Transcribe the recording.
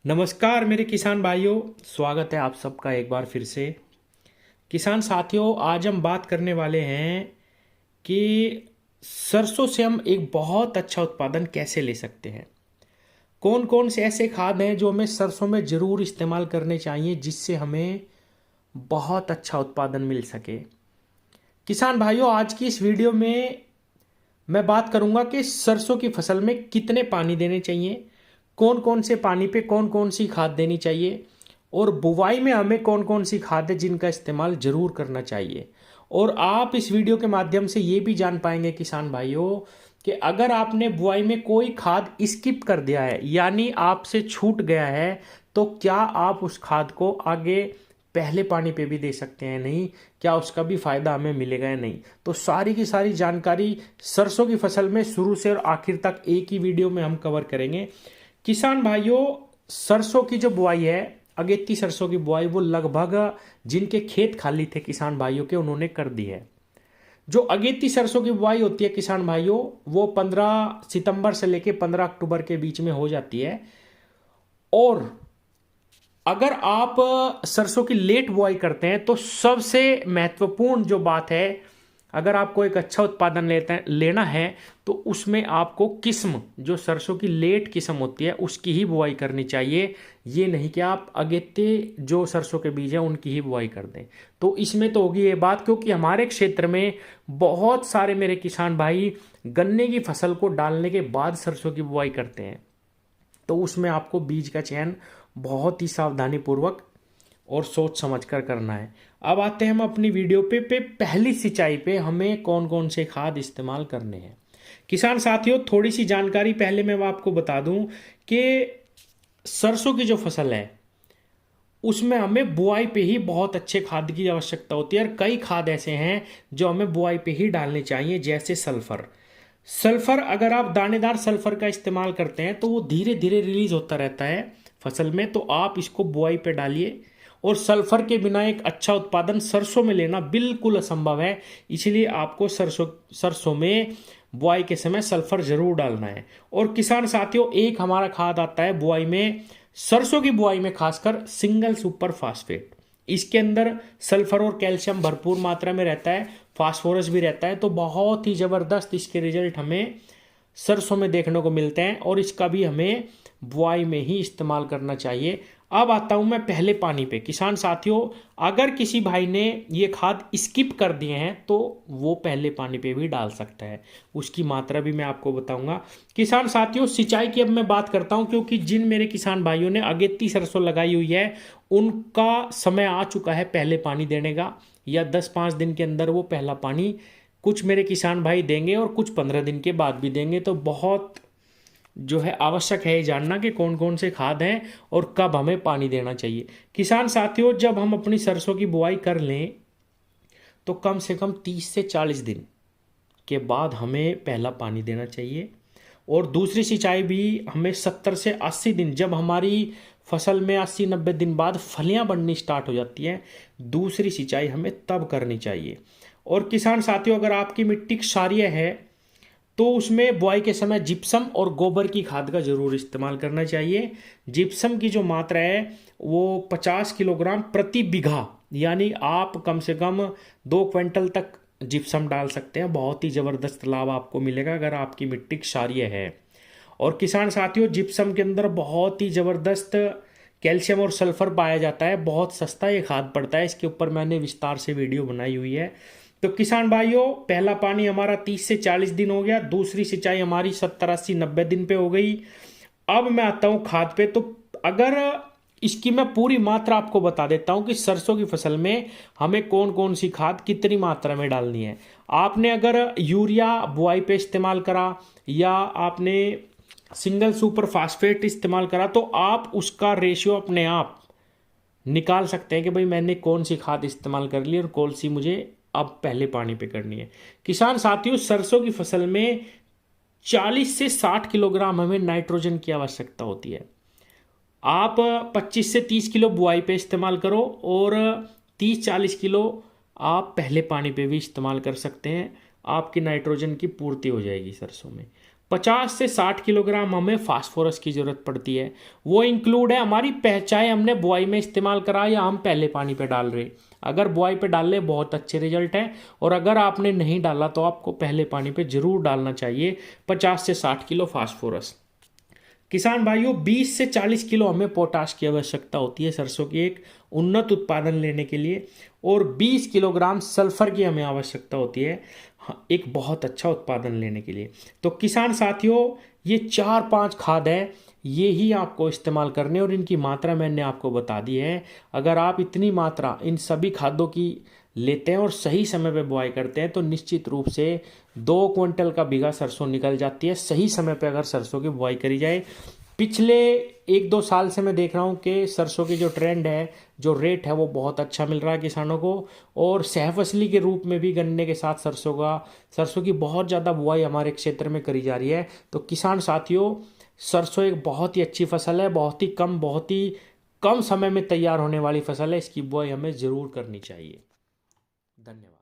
नमस्कार मेरे किसान भाइयों। स्वागत है आप सबका एक बार फिर से। किसान साथियों, आज हम बात करने वाले हैं कि सरसों से हम एक बहुत अच्छा उत्पादन कैसे ले सकते हैं। कौन कौन से ऐसे खाद हैं जो हमें सरसों में ज़रूर इस्तेमाल करने चाहिए जिससे हमें बहुत अच्छा उत्पादन मिल सके। किसान भाइयों, आज की इस वीडियो में मैं बात करूंगा कि सरसों की फसल में कितने पानी देने चाहिए, कौन कौन से पानी पे कौन कौन सी खाद देनी चाहिए, और बुवाई में हमें कौन कौन सी खाद है जिनका इस्तेमाल जरूर करना चाहिए। और आप इस वीडियो के माध्यम से ये भी जान पाएंगे किसान भाइयों कि अगर आपने बुआई में कोई खाद स्किप कर दिया है यानी आपसे छूट गया है, तो क्या आप उस खाद को आगे पहले पानी पे भी दे सकते हैं नहीं, क्या उसका भी फायदा हमें मिलेगा या नहीं। तो सारी की सारी जानकारी सरसों की फसल में शुरू से और आखिर तक एक ही वीडियो में हम कवर करेंगे। किसान भाइयों, सरसों की जो बुआई है, अगेती सरसों की बुआई, वो लगभग जिनके खेत खाली थे किसान भाइयों के, उन्होंने कर दी है। जो अगेती सरसों की बुआई होती है किसान भाइयों, वो 15 सितंबर से लेकर 15 अक्टूबर के बीच में हो जाती है। और अगर आप सरसों की लेट बुआई करते हैं तो सबसे महत्वपूर्ण जो बात है, अगर आपको एक अच्छा उत्पादन लेना है तो उसमें आपको किस्म, जो सरसों की लेट किस्म होती है उसकी ही बुआई करनी चाहिए। ये नहीं कि आप अगेते जो सरसों के बीज हैं उनकी ही बुआई कर दें। तो इसमें तो होगी ये बात, क्योंकि हमारे क्षेत्र में बहुत सारे मेरे किसान भाई गन्ने की फसल को डालने के बाद सरसों की बुआई करते हैं। तो उसमें आपको बीज का चयन बहुत ही सावधानी पूर्वक और सोच समझ कर करना है। अब आते हैं हम अपनी वीडियो पे पहली सिंचाई पे हमें कौन कौन से खाद इस्तेमाल करने हैं। किसान साथियों, थोड़ी सी जानकारी पहले मैं आपको बता दूं कि सरसों की जो फसल है उसमें हमें बुआई पे ही बहुत अच्छे खाद की आवश्यकता होती है, और कई खाद ऐसे हैं जो हमें बुआई पे ही डालने चाहिए, जैसे सल्फर। सल्फर अगर आप दानेदार सल्फर का इस्तेमाल करते हैं तो वो धीरे धीरे रिलीज होता रहता है फसल में, तो आप इसको बुआई पे डालिए। और सल्फर के बिना एक अच्छा उत्पादन सरसों में लेना बिल्कुल असंभव है, इसलिए आपको सरसों सरसों में बुआई के समय सल्फर जरूर डालना है। और किसान साथियों, एक हमारा खाद आता है बुआई में, सरसों की बुआई में खासकर, सिंगल सुपर फास्फेट। इसके अंदर सल्फर और कैल्शियम भरपूर मात्रा में रहता है, फास्फोरस भी रहता है, तो बहुत ही ज़बरदस्त इसके रिजल्ट हमें सरसों में देखने को मिलते हैं, और इसका भी हमें बुआई में ही इस्तेमाल करना चाहिए। अब आता हूं मैं पहले पानी पे। किसान साथियों, अगर किसी भाई ने ये खाद स्किप कर दिए हैं तो वो पहले पानी पे भी डाल सकता है, उसकी मात्रा भी मैं आपको बताऊंगा। किसान साथियों, सिंचाई की अब मैं बात करता हूं, क्योंकि जिन मेरे किसान भाइयों ने अगेती सरसों लगाई हुई है उनका समय आ चुका है पहले पानी देने का, या 10-5 दिन के अंदर वो पहला पानी कुछ मेरे किसान भाई देंगे और कुछ 15 दिन के बाद भी देंगे। तो बहुत जो है आवश्यक है ये जानना कि कौन कौन से खाद हैं और कब हमें पानी देना चाहिए। किसान साथियों, जब हम अपनी सरसों की बुआई कर लें तो कम से कम 30 से 40 दिन के बाद हमें पहला पानी देना चाहिए, और दूसरी सिंचाई भी हमें 70 से 80 दिन, जब हमारी फसल में 80-90 दिन बाद फलियां बननी स्टार्ट हो जाती हैं, दूसरी सिंचाई हमें तब करनी चाहिए। और किसान साथियों, अगर आपकी मिट्टी क्षारीय है तो उसमें बुआई के समय जिप्सम और गोबर की खाद का जरूर इस्तेमाल करना चाहिए। जिप्सम की जो मात्रा है वो 50 किलोग्राम प्रति बीघा, यानी आप कम से कम 2 क्विंटल तक जिप्सम डाल सकते हैं। बहुत ही ज़बरदस्त लाभ आपको मिलेगा अगर आपकी मिट्टी क्षारीय है। और किसान साथियों, जिप्सम के अंदर बहुत ही ज़बरदस्त कैल्शियम और सल्फर पाया जाता है, बहुत सस्ता ये खाद पड़ता है, इसके ऊपर मैंने विस्तार से वीडियो बनाई हुई है। तो किसान भाइयों, पहला पानी हमारा 30 से 40 दिन हो गया, दूसरी सिंचाई हमारी 70-80-90 दिन पे हो गई। अब मैं आता हूं खाद पे। तो अगर इसकी मैं पूरी मात्रा आपको बता देता हूं कि सरसों की फसल में हमें कौन कौन सी खाद कितनी मात्रा में डालनी है। आपने अगर यूरिया बुआई पे इस्तेमाल करा या आपने सिंगल सुपर फास्फेट इस्तेमाल करा, तो आप उसका रेशियो अपने आप निकाल सकते हैं कि भाई मैंने कौन सी खाद इस्तेमाल कर ली और कौन सी मुझे अब पहले पानी पे करनी है। किसान साथियों, सरसों की फसल में 40 से 60 किलोग्राम हमें नाइट्रोजन की आवश्यकता होती है। आप 25 से 30 किलो बुआई पे इस्तेमाल करो और 30-40 किलो आप पहले पानी पे भी इस्तेमाल कर सकते हैं, आपकी नाइट्रोजन की पूर्ति हो जाएगी सरसों में। 50 से 60 किलोग्राम हमें फास्फोरस की ज़रूरत पड़ती है। वो इंक्लूड है हमारी चाहे हमने बुआई में इस्तेमाल करा या हम पहले पानी पे डाल रहे। अगर बुआई पे डाल ले बहुत अच्छे रिजल्ट हैं, और अगर आपने नहीं डाला तो आपको पहले पानी पे ज़रूर डालना चाहिए 50 से 60 किलो फास्फोरस। किसान भाइयों 20 से 40 किलो हमें पोटाश की आवश्यकता होती है सरसों की एक उन्नत उत्पादन लेने के लिए, और 20 किलोग्राम सल्फर की हमें आवश्यकता होती है एक बहुत अच्छा उत्पादन लेने के लिए। तो किसान साथियों ये 4-5 खाद है, ये ही आपको इस्तेमाल करने, और इनकी मात्रा मैंने आपको बता दी है। अगर आप इतनी मात्रा इन सभी खादों की लेते हैं और सही समय पे बुआई करते हैं तो निश्चित रूप से 2 क्विंटल का बीघा सरसों निकल जाती है, सही समय पे अगर सरसों की बुआई करी जाए। पिछले 1-2 साल से मैं देख रहा हूँ कि सरसों की जो ट्रेंड है, जो रेट है, वो बहुत अच्छा मिल रहा है किसानों को, और सहफसली के रूप में भी गन्ने के साथ सरसों की बहुत ज़्यादा बुआई हमारे क्षेत्र में करी जा रही है। तो किसान साथियों सरसों एक बहुत ही अच्छी फसल है, बहुत ही कम समय में तैयार होने वाली फसल है। इसकी बुआई हमें ज़रूर करनी चाहिए। धन्यवाद।